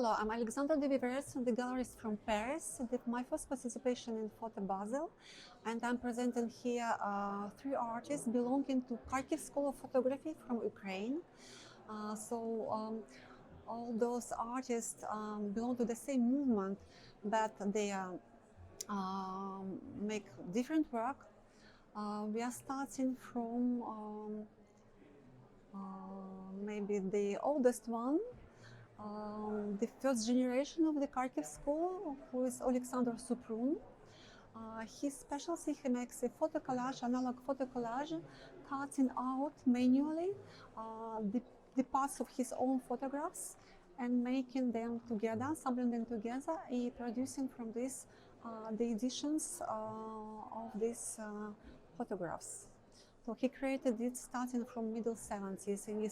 Hello, I'm Alexandra de Viveiros and the gallery is from Paris. My first participation in Photo Basel, and I'm presenting here three artists belonging to Kharkiv School of Photography from Ukraine. All those artists belong to the same movement, but they make different work. We are starting from maybe the oldest one, the first generation of the Kharkiv school, who is Alexandra Suprun. His specialty, he makes a photo collage, analog photo collage, cutting out manually the parts of his own photographs and making them together, assembling them together, and producing from this the editions of these photographs. So he created it starting from middle 70s, and he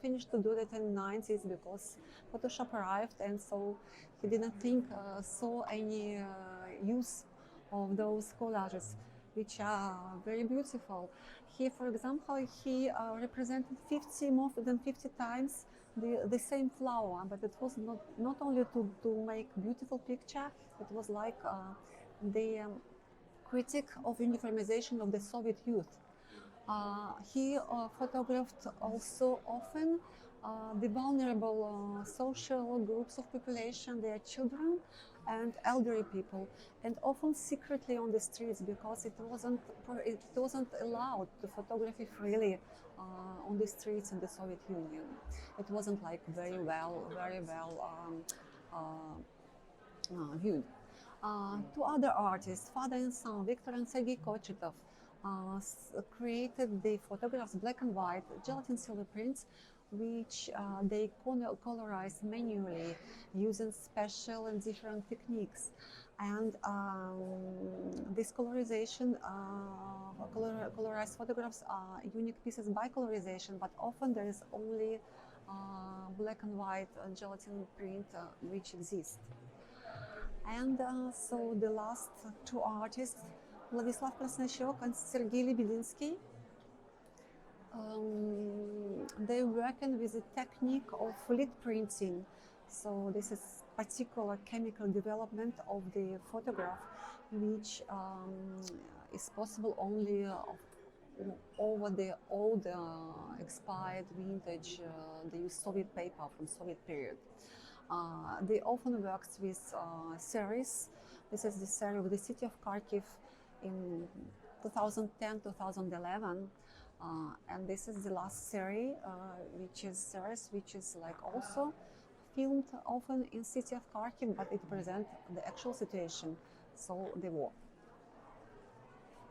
finished to do that in 90s because Photoshop arrived, and so he didn't saw any use of those collages, which are very beautiful. Here, for example, he represented more than 50 times the same flower, but it was not only to make beautiful picture, it was like the critic of uniformization of the Soviet youth. He photographed also often the vulnerable social groups of population, their children and elderly people, and often secretly on the streets because it wasn't allowed to photography freely on the streets in the Soviet Union. It wasn't like very well viewed. Two other artists, father and son, Viktor and Sergei Kochetov, created the photographs black and white, gelatin silver prints, which they colorized manually using special and different techniques. And this colorization, colorized photographs are unique pieces by colorization, but often there is only black and white gelatin print which exists. And so the last two artists, Vladislav Krasnoshok and Sergei Lebedinsky, they're working with the technique of lead printing. So this is particular chemical development of the photograph, which is possible only over the old expired vintage, they use Soviet paper from Soviet period. They often works with series. This is the series of the city of Kharkiv in 2010-2011, and this is the last series, which is like also filmed often in city of Kharkiv, but it presents the actual situation, so the war.